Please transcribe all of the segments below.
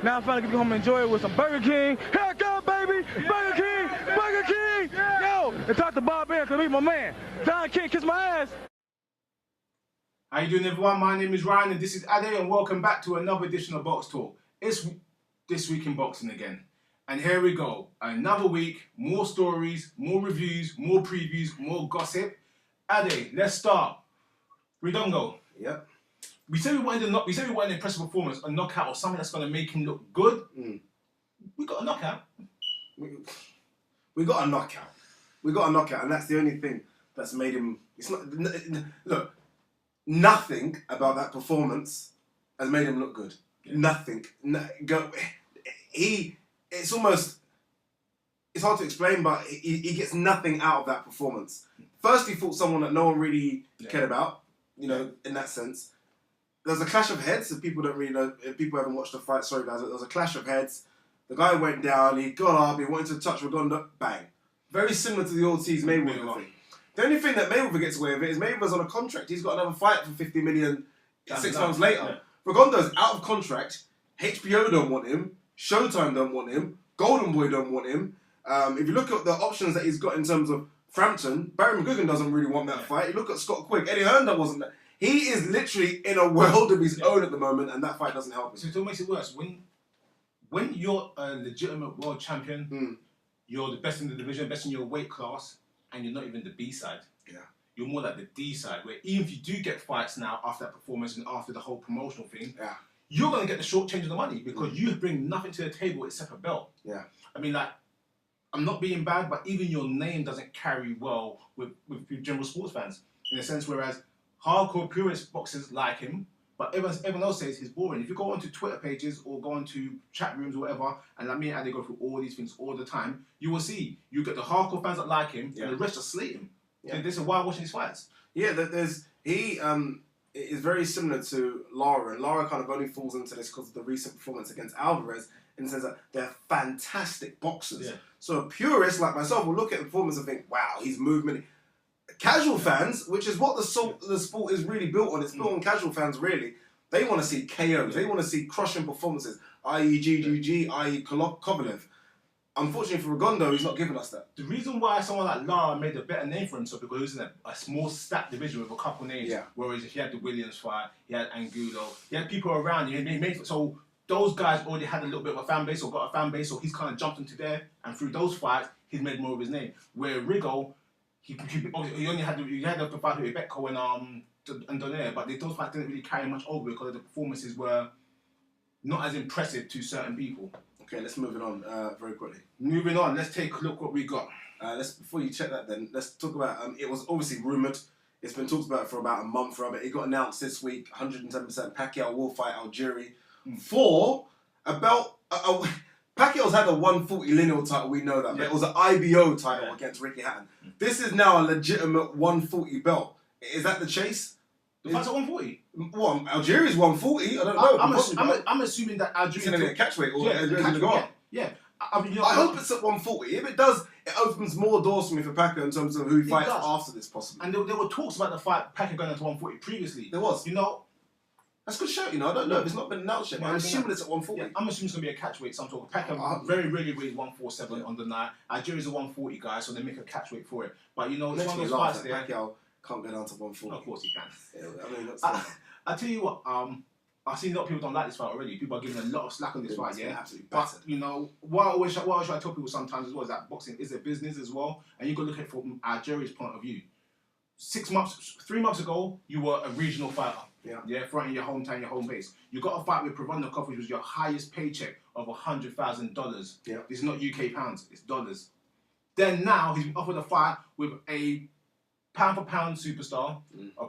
Now I'm finally gonna get home and enjoy it with some Burger King. Here I go, baby! Burger King! Burger King! Yo! And talk to Bob Bear, cause he's my man. Don King, kiss my ass. How you doing, everyone? My name is Ryan and this is Ade, and welcome back to another edition of BoxTalk. It's This Week in Boxing again. And here we go. Another week, more stories, more reviews, more previews, more gossip. Ade, let's start. Rigondeaux. Yep. We said we wanted an impressive performance, a knockout or something that's going to make him look good. We got a knockout. We got a knockout. We got a knockout, and that's the only thing that's made him. It's not. Look, nothing about that performance has made him look good. Yeah. Nothing. It's almost. It's hard to explain, but he gets nothing out of that performance. First, he fought someone that no one really cared about. You know, in that sense. There's a clash of heads. If people don't really know, if people haven't watched the fight, sorry guys, there was a clash of heads. The guy went down, he got up, he wanted to touch Rigondeaux, bang. Very similar to the old T's Mayweather thing. The only thing that Mayweather gets away with it is Mayweather's on a contract. He's got another fight for 50 million 6 months later. Yeah. Rigondeaux's out of contract. HBO don't want him. Showtime don't want him. Golden Boy don't want him. If you look at the options that he's got in terms of Frampton, Barry McGuigan doesn't really want that fight. You look at Scott Quigg, Eddie Hearn that wasn't there. He is literally in a world of his own at the moment, and that fight doesn't help him. So it all makes it worse. When you're a legitimate world champion, you're the best in the division, best in your weight class, and you're not even the B side. Yeah. You're more like the D side, where even if you do get fights now after that performance and after the whole promotional thing, you're going to get the short change of the money because you bring nothing to the table except a belt. Yeah. I mean, like, I'm not being bad, but even your name doesn't carry well with general sports fans, in a sense, whereas hardcore purist boxers like him, but everyone else says he's boring. If you go onto Twitter pages or go onto chat rooms or whatever, and like me and Andy go through all these things all the time, you will see you get the hardcore fans that like him, and the rest just slate him. Yeah. This is why I'm watching these fights. Yeah, he is very similar to Lara, and Lara kind of only falls into this because of the recent performance against Alvarez, in the sense that they're fantastic boxers. Yeah. So a purist like myself will look at the performance and think, wow, he's movement. Casual fans, which is what the sport is really built on, it's built on casual fans really, they want to see KOs, they want to see crushing performances, i.e. GGG, i.e. Kovalev. Unfortunately for Rigondeaux, he's not giving us that. The reason wwhy someone like Lara made a better name for himself because he was in a small stacked division with a couple names, whereas he had the Williams fight, he had Angulo, he had people around him, so those guys already had a little bit of a fan base or got a fan base, so he's kind of jumped into there, and through those fights, he's made more of his name. Where Rigo, he only had the fight with Rebecca and Donaire, but those fights didn't really carry much over because the performances were not as impressive to certain people. Okay, let's move on very quickly. Moving on, let's take a look what we got. Before you check that then, let's talk about, it was obviously rumoured, it's been talked about for about a month, Robert. It got announced this week, 110% Pacquiao will fight Algieri for a belt. Pacquiao's had a 140 lineal title, we know that, but it was an IBO title against Ricky Hatton. This is now a legitimate 140 belt. Is that the chase? The fight's at 140? Well, Algieri's 140, I don't know. I'm assuming that Algieri's going to get a catchweight or going to go up. Yeah. I hope it's at 140. If it does, it opens more doors for me for Pacquiao in terms of who he fights after this, possibly. And there were talks about the fight Pacquiao going into 140 previously. There was. You know, that's a good shout, you know. I don't know if it's not been announced yet, but I'm assuming it's at 140. Yeah, I'm assuming it's going to be a catchweight, some sort of Pacquiao very rarely weighs 147 on the night. Algieri's a 140 guy, so they make a catchweight for it. But you know, it's one of those fights there. Pacquiao can't go down to 140. Of course he can. Yeah, I mean, I tell you what, I've seen a lot of people don't like this fight already. People are giving a lot of slack on this fight, absolutely but you know, what I always try to tell people sometimes as well is that boxing is a business as well, and you got to look at it from Algieri's point of view. 3 months ago, you were a regional fighter. Yeah, fronting your hometown, your home base. You got a fight with Rigondeaux, which was your highest paycheck of $100,000. Yeah. This is not UK pounds, it's dollars. Then now he's been offered a fight with a pound for pound superstar, a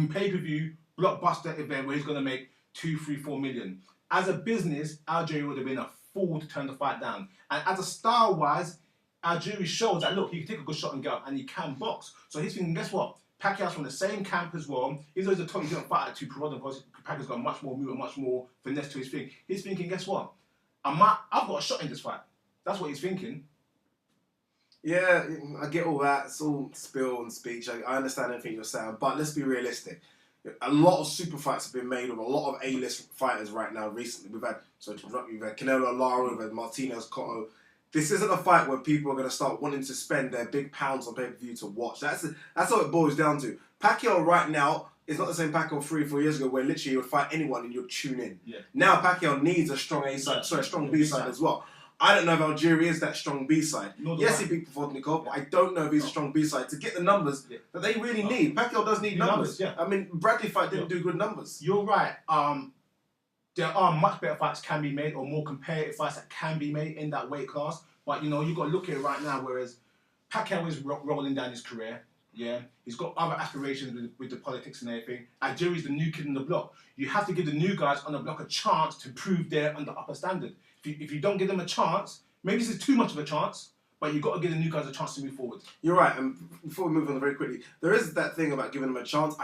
pay-per-view blockbuster event where he's going to make 2, 3, 4 million. As a business, Algieri would have been a fool to turn the fight down. And as a style-wise, Algieri shows that, look, he can take a good shot and get up, and he can box. So he's thinking, guess what? Pacquiao's from the same camp as well. He's always the top, he's going to fight at 2 because Pacquiao's got much more movement, much more finesse to his thing. He's thinking, guess what? I've got a shot in this fight. That's what he's thinking. Yeah, I get all that. It's all spill and speech. I understand everything you're saying, but let's be realistic. A lot of super fights have been made with a lot of A-list fighters right now. Recently, we've had Canelo Lara, we've had Martinez Cotto. This isn't a fight where people are going to start wanting to spend their big pounds on pay-per-view to watch. That's how it boils down to. Pacquiao right now is not the same Pacquiao 3 or 4 years ago where literally you would fight anyone and you'd tune in. Yeah. Now Pacquiao needs a strong A-side, sorry, a strong B-side as well. I don't know if Algeria is that strong B-side. Yes, he beat Provodnikov, but I don't know if he's a strong B-side to get the numbers that they really need. Pacquiao does need numbers. I mean, Bradley fight didn't do good numbers. You're right. There are much better fights can be made, or more competitive fights that can be made in that weight class. But, you know, you've got to look at it right now, whereas Pacquiao is rolling down his career. Yeah, he's got other aspirations with the politics and everything. Algeria's the new kid on the block. You have to give the new guys on the block a chance to prove they're on the upper standard. If you don't give them a chance, maybe this is too much of a chance, but you've got to give the new guys a chance to move forward. You're right, and before we move on very quickly, there is that thing about giving them a chance.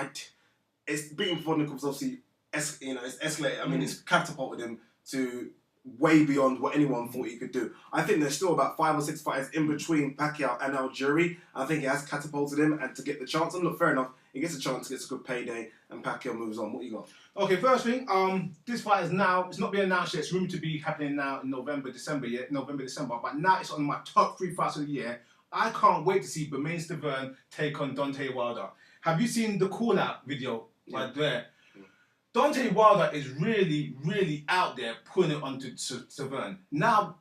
It's beating Provodnikov's obviously, it's escalated. I mean, it's catapulted him to way beyond what anyone thought he could do. I think there's still about 5 or 6 fighters in between Pacquiao and Algieri. I think it has catapulted him, and to get the chance, and look, fair enough, he gets a chance, gets a good payday, and Pacquiao moves on. What you got? Okay, first thing, this fight is now, it's not been announced yet, it's rumored to be happening now in November, December, but now it's on my top 3 fights of the year. I can't wait to see Bermane Stiverne take on Deontay Wilder. Have you seen the call-out video right there? Deontay Wilder is really, really out there putting it onto Stiverne. Now,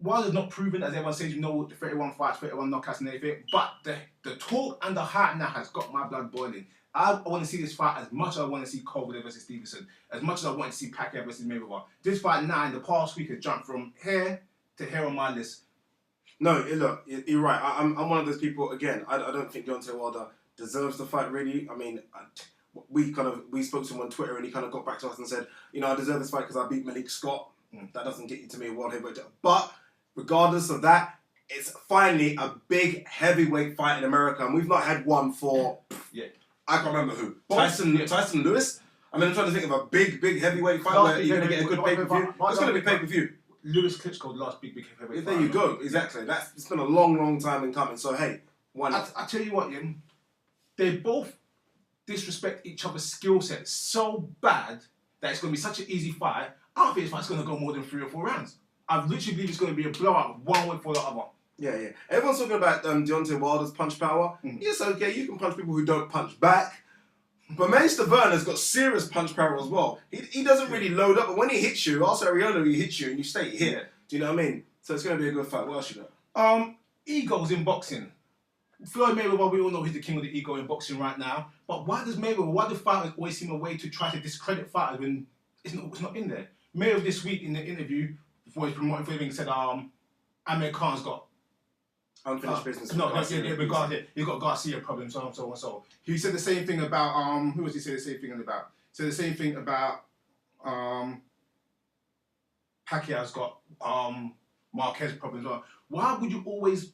Wilder's not proven, as everyone says, you know, the 31 fights, 31 knockouts and everything, but the talk and the hype now has got my blood boiling. I want to see this fight as much as I want to see Kovalev versus Stevenson, as much as I want to see Pacquiao versus Mayweather. This fight now in the past week has jumped from here to here on my list. No, look, you're right. I'm one of those people, again, I don't think Deontay Wilder deserves the fight, really. I mean, we spoke to him on Twitter and he kind of got back to us and said, you know, I deserve this fight because I beat Malik Scott. That doesn't get you to me a world heavyweight. But regardless of that, it's finally a big heavyweight fight in America, and we've not had one for I can't remember who. Tyson Lewis. I mean, I'm trying to think of a big heavyweight fight where you're going to get a good pay-per-view. It's going to be pay-per-view. Lewis Klitschko, the last big heavyweight fight. There you go. Exactly. It's been a long time in coming. So hey, why not? I tell you what, they both disrespect each other's skill set so bad that it's going to be such an easy fight. I don't think this fight's going to go more than 3 or 4 rounds. I literally believe it's going to be a blowout, one way for the other. Yeah. Everyone's talking about Deontay Wilder's punch power. Yes, okay, you can punch people who don't punch back. But Bermane Stiverne has got serious punch power as well. He doesn't really load up, but when he hits you, also Ariolo, he hits you and you stay here. Do you know what I mean? So it's going to be a good fight. What else you got? Egos in boxing. Floyd Mayweather, we all know he's the king of the ego in boxing right now. But why do fighters always seem a way to try to discredit fighters when it's not in there? Mayweather this week in the interview, before he's promoting for living, said Amir Khan's got unfinished business. He's got Garcia problems, so on, so on, so. He said the same thing about who was he say the same thing about? Said the same thing about Pacquiao's got Marquez problems. Why would you always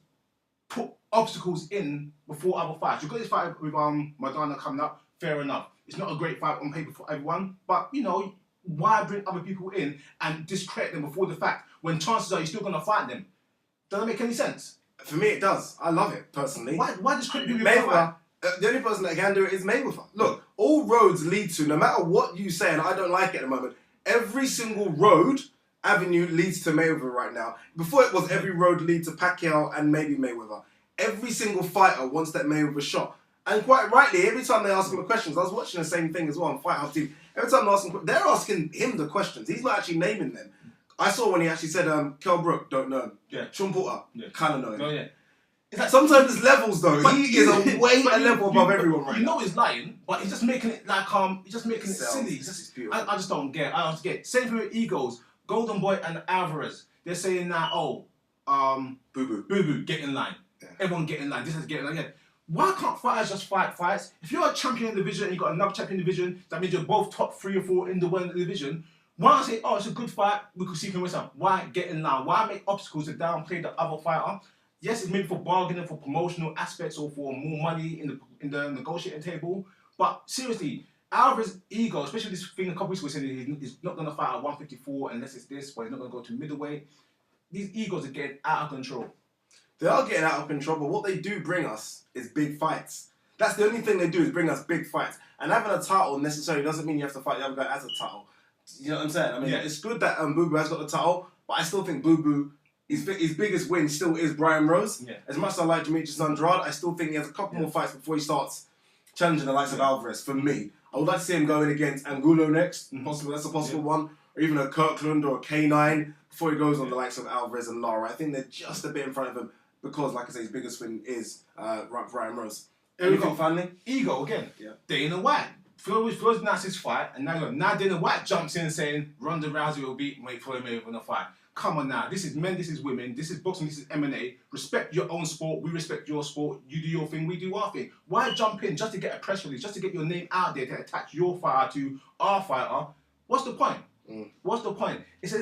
put obstacles in before other fights? You've got this fight with Madonna coming up, fair enough. It's not a great fight on paper for everyone, but you know, why bring other people in and discredit them before the fact when chances are you're still going to fight them? Does that make any sense? For me, it does. I love it, personally. Why discredit people? Mayweather, the only person that can do it is Mayweather. Look, all roads lead to, no matter what you say, and I don't like it at the moment, every single avenue leads to Mayweather right now. Before it was every road leads to Pacquiao and maybe Mayweather. Every single fighter wants that Mayweather shot. And quite rightly, every time they ask him the questions, I was watching the same thing as well on Fight House TV. Every time they're asking him the questions. He's not actually naming them. I saw when he actually said, Kell Brook, don't know him. Yeah. Sean Porter, kind of know him. Oh, yeah. It's like, sometimes there's levels though. He is a level above everyone right now. You know he's lying, but he's just making it like he's just making it silly. I just don't get. I don't get. Same thing with egos. Golden Boy and Alvarez. They're saying now, Boo boo, get in line. Yeah. Everyone get in line. This is get in line. Yeah. Why can't fighters just fight fights? If you're a champion in the division and you've got another champion in the division, that means you're both top 3 or 4 in the world division. Why not say, it's a good fight, we could see him win. Why get in line? Why make obstacles to downplay the other fighter? Yes, it's maybe for bargaining, for promotional aspects, or for more money in the negotiating table. But seriously, Alvarez's ego, especially this thing a couple weeks ago, saying he's not going to fight at 154 unless it's this, but he's not going to go to middleweight. These egos are getting out of control. They are getting out of control, but what they do bring us is big fights. That's the only thing they do is bring us big fights. And having a title necessarily doesn't mean you have to fight the other guy as a title. You know what I'm saying? I mean, it's good that Boo Boo has got the title, but I still think Boo Boo, his biggest win still is Brian Rose. Yeah. As much as I like Demetrius Andrade, I still think he has a couple more fights before he starts challenging the likes of Alvarez. For me, I would like to see him going against Angulo next. Possibly that's a possible one, or even a Kirkland or a K9 before he goes on the likes of Alvarez and Lara. I think they're just a bit in front of him because, like I say, his biggest win is Brian Rose. Anything finally? Ego again. Yeah. Dana White. Floyd's announced his fight, and now Dana White jumps in saying Ronda Rousey will beat Floyd Mayweather in a fight. Come on now, this is men, this is women, this is boxing, this is MMA. Respect your own sport, we respect your sport. You do your thing, we do our thing. Why jump in just to get a press release, just to get your name out there to attach your fighter to our fighter? What's the point? What's the point? It's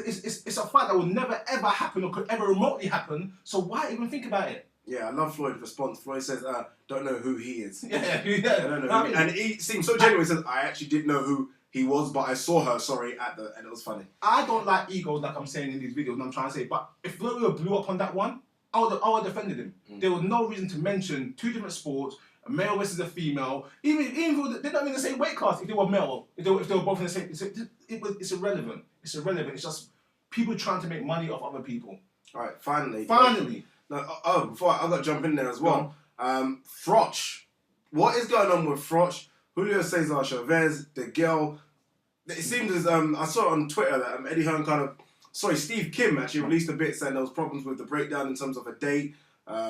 a fight that will never ever happen or could ever remotely happen. So why even think about it? Yeah, I love Floyd's response. Floyd says, don't know who he is. Yeah. I don't know. And he seems so genuine. He says, I actually didn't know who he was, but I saw her, and it was funny. I don't like egos like I'm saying in these videos, and I'm trying to say, but if Floyd blew up on that one, I would have defended him. There was no reason to mention two different sports, a male versus a female, even if they're not in the same weight class, if they were male, if they were both in the same, it's irrelevant. It's irrelevant. It's just people trying to make money off other people. All right, finally. Finally. Before I got to jump in there as well. Froch. What is going on with Froch? Julio Cesar Chavez, the girl. It seemed as I saw it on Twitter that Eddie Hearn Steve Kim actually released a bit saying there was problems with the breakdown in terms of a date.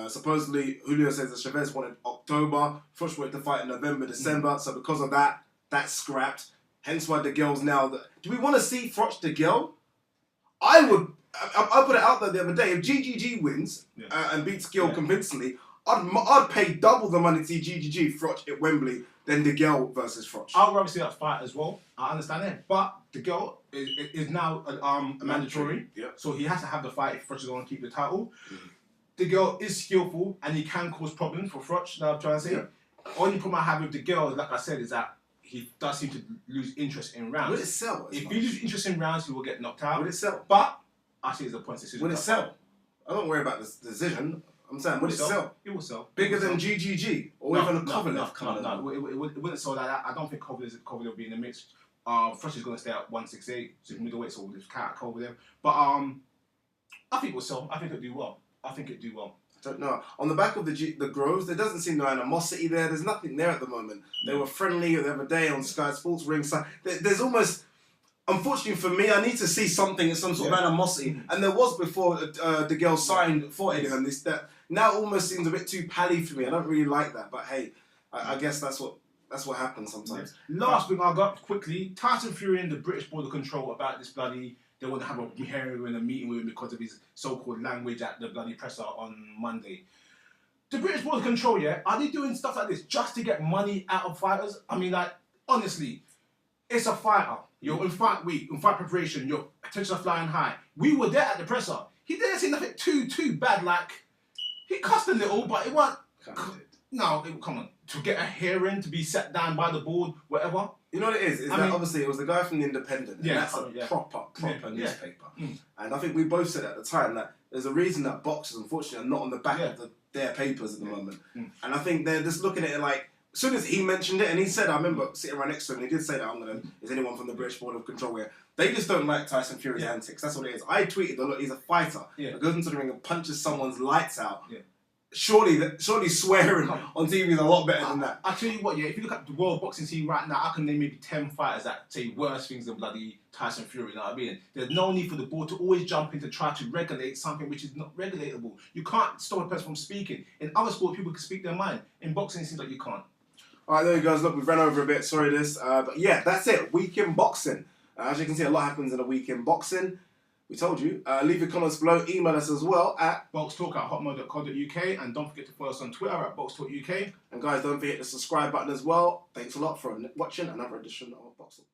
Supposedly Julio Cesar Chavez wanted October. Froch wanted to fight in November, December. So because of that, that's scrapped. Hence why the girl's now. Do we want to see Froch the girl? I would. I put it out there the other day. If GGG wins and beats Gil convincingly, I'd pay double the money to see GGG Froch at Wembley than the girl versus Froch. I'd rather see that fight as well. I understand it, but the girl is now a mandatory. Yeah. So he has to have the fight if Froch is going to keep the title. The girl is skillful and he can cause problems for Froch. Now I'm trying to say. Yeah. Only problem I have with the girl, like I said, is that he does seem to lose interest in rounds. Would it sell? If he loses interest in rounds, he will get knocked out. Would it sell? But I see it's a points decision. Would it sell? I don't worry about this decision. I'm saying, would it sell? It will sell. Bigger than GGG? Or even a Kovalev? No, it wouldn't sell like that. I don't think Kovalev will be in the mix. Froch is going to stay at 168, so middleweight, so we'll just count Kovalev. But I think it will sell. I think it'll do well. I don't know. On the back of the Groves, there doesn't seem no animosity there. There's nothing there at the moment. They were friendly the other day on Sky Sports ringside. There's almost... Unfortunately for me, I need to see something, some sort of animosity. And there was before the girl signed for Eddie Hearn. That now almost seems a bit too pally for me. I don't really like that. But hey, I guess that's what happens sometimes. Last thing I got quickly, Tyson Fury and the British Board of Control about this bloody... They want to have a hearing and a meeting with him because of his so-called language at the bloody presser on Monday. The British Board of Control, are they doing stuff like this just to get money out of fighters? I mean, like, honestly, it's a fighter. You're in fight week, in fight preparation, your attention flying high. We were there at the presser. He didn't say nothing too bad, like, he cussed a little, but it wasn't... Come on. To get a hearing, to be sat down by the board, whatever. You know what it is? Obviously it was the guy from the Independent, and that's a proper newspaper. And I think we both said at the time that there's a reason that boxers, unfortunately, are not on the back of their papers at the moment. And I think they're just looking at it like, as soon as he mentioned it, and he said, I remember sitting right next to him, and he did say that, is anyone from the British Board of Control here? They just don't like Tyson Fury's antics. That's what it is. I tweeted, look, he's a fighter. That goes into the ring and punches someone's lights out. Surely swearing on TV is a lot better than that. I tell you what, if you look at the world boxing scene right now, I can name maybe 10 fighters that say worse things than bloody Tyson Fury, you know what I mean? There's no need for the board to always jump in to try to regulate something which is not regulatable. You can't stop a person from speaking. In other sports, people can speak their mind. In boxing, it seems like you can't. Alright, there you guys. Look, we've ran over a bit. Sorry this. But yeah, that's it. Week in boxing. As you can see, a lot happens in a week in boxing. We told you. Leave your comments below. Email us as well at BoxTalk@hotmail.co.uk, and don't forget to follow us on Twitter at BoxTalkUK. And guys, don't forget the subscribe button as well. Thanks a lot for watching another edition of BoxTalk.